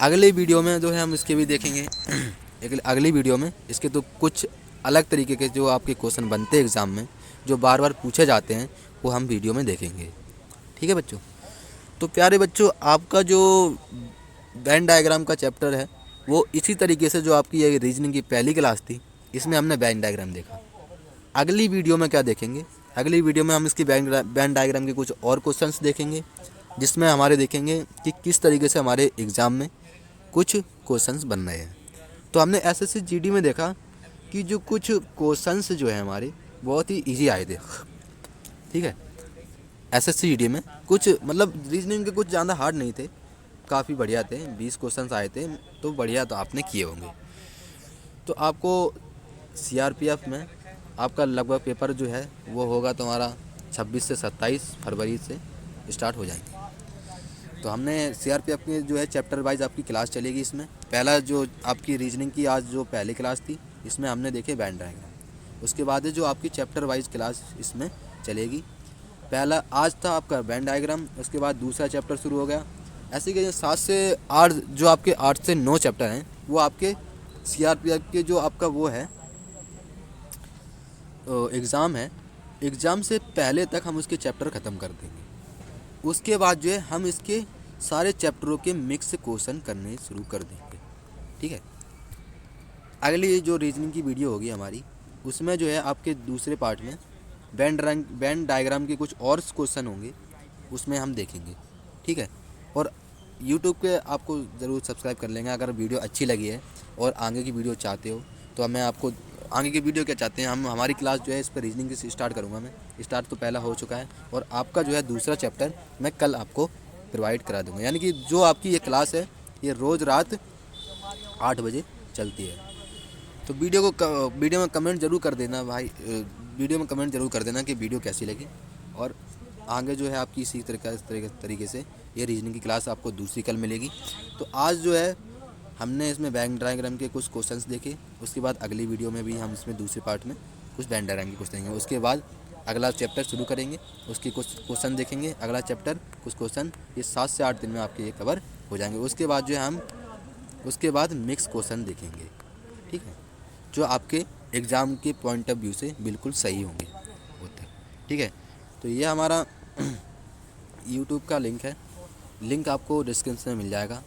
अगले वीडियो में जो है हम इसके भी देखेंगे। अगली वीडियो में इसके तो कुछ अलग तरीके के जो आपके क्वेश्चन बनते हैं एग्ज़ाम में, जो बार बार पूछे जाते हैं, वो हम वीडियो में देखेंगे, ठीक है बच्चों। तो प्यारे बच्चों, आपका जो वेन डायग्राम का चैप्टर है वो इसी तरीके से, जो आपकी ये रीजनिंग की पहली क्लास थी, इसमें हमने वेन डायग्राम देखा। अगली वीडियो में क्या देखेंगे, अगली वीडियो में हम इसकी वेन डायग्राम के कुछ और क्वेश्चंस देखेंगे, जिसमें हमारे देखेंगे कि किस तरीके से हमारे एग्ज़ाम में कुछ क्वेश्चंस बन रहे हैं। तो हमने एसएससी जीडी में देखा कि जो कुछ क्वेश्चंस जो है हमारे बहुत ही इजी आए थे, ठीक है। एसएससी जीडी में कुछ, मतलब रीजनिंग के कुछ ज़्यादा हार्ड नहीं थे, काफ़ी बढ़िया थे। 20 क्वेश्चंस आए थे, तो बढ़िया, तो आपने किए होंगे। तो आपको सीआरपीएफ में आपका लगभग पेपर जो है वो होगा तुम्हारा 26 से 27 फरवरी से स्टार्ट हो जाएंगे। तो हमने सीआरपीएफ के जो है चैप्टर वाइज आपकी क्लास चलेगी। इसमें पहला जो आपकी रीजनिंग की आज जो पहली क्लास थी, इसमें हमने देखे वेन डायग्राम। उसके बाद जो आपकी चैप्टर वाइज क्लास इसमें चलेगी, पहला आज था आपका वेन डायग्राम, उसके बाद दूसरा चैप्टर शुरू हो गया। ऐसे कि 7 से 8 जो आपके 8 से 9 चैप्टर हैं वो आपके सीआरपीएफ के जो आपका वो है एग्ज़ाम है, एग्ज़ाम से पहले तक हम उसके चैप्टर ख़त्म कर देंगे। उसके बाद जो है हम इसके सारे चैप्टरों के मिक्स क्वेश्चन करने शुरू कर देंगे, ठीक है। अगली जो रीजनिंग की वीडियो होगी हमारी, उसमें जो है आपके दूसरे पार्ट में वेन डायग्राम के कुछ और क्वेश्चन होंगे, उसमें हम देखेंगे, ठीक है। और यूट्यूब पे आपको ज़रूर सब्सक्राइब कर लेंगे अगर वीडियो अच्छी लगी है और आगे की वीडियो चाहते हो। तो मैं आपको आगे की वीडियो क्या चाहते हैं, हम हमारी क्लास जो है इस पर रीजनिंग की स्टार्ट करूँगा मैं। स्टार्ट तो पहला हो चुका है, और आपका जो है दूसरा चैप्टर मैं कल आपको प्रोवाइड करा दूँगा। यानी कि जो आपकी ये क्लास है ये रोज़ रात 8 बजे चलती है। तो वीडियो में कमेंट ज़रूर कर देना भाई, वीडियो में कमेंट ज़रूर कर देना कि वीडियो कैसी लगी। और आगे जो है आपकी इसी तरीके से ये रीजनिंग की क्लास आपको दूसरी कल मिलेगी। तो आज जो है हमने इसमें वेन डायग्राम के कुछ क्वेश्चंस देखे, उसके बाद अगली वीडियो में भी हम इसमें दूसरे पार्ट में कुछ वेन डायग्राम के क्वेश्चन देंगे। उसके बाद अगला चैप्टर शुरू करेंगे, उसके कुछ क्वेश्चन देखेंगे, अगला चैप्टर कुछ क्वेश्चन, ये 7 से 8 दिन में आपके ये कवर हो जाएंगे। उसके बाद जो है हम उसके बाद मिक्स क्वेश्चन देखेंगे, ठीक है, जो आपके एग्ज़ाम के पॉइंट ऑफ व्यू से बिल्कुल सही होंगे होते, ठीक है। तो ये हमारा यूट्यूब का लिंक है, लिंक आपको डिस्क्रिप्शन में मिल जाएगा।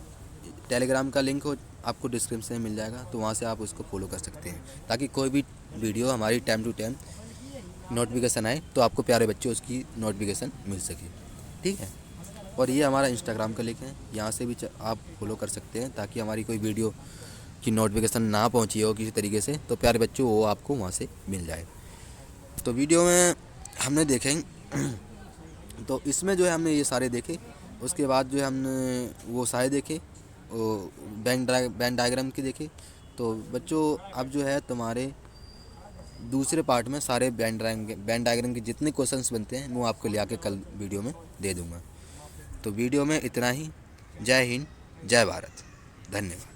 टेलीग्राम का लिंक हो आपको डिस्क्रिप्शन में मिल जाएगा, तो वहाँ से आप उसको फॉलो कर सकते हैं, ताकि कोई भी वीडियो हमारी टाइम टू टाइम नोटिफिकेशन आए तो आपको प्यारे बच्चे उसकी नोटिफिकेशन मिल सके, ठीक है। और ये हमारा इंस्टाग्राम का लिंक है, यहाँ से भी आप फॉलो कर सकते हैं, ताकि हमारी कोई वीडियो की नोटिफिकेशन ना पहुँची हो किसी तरीके से, तो प्यारे बच्चों वो आपको वहाँ से मिल जाए। तो वीडियो में हमने देखें तो इसमें जो है हमने ये सारे देखे, उसके बाद जो है हमने वो सारे देखे, वो वेन डायग्राम के देखे। तो बच्चों अब जो है तुम्हारे दूसरे पार्ट में सारे वेन डायग्राम के जितने क्वेश्चंस बनते हैं वो आपको ले आके कल वीडियो में दे दूँगा। तो वीडियो में इतना ही। जय हिंद, जय भारत, धन्यवाद।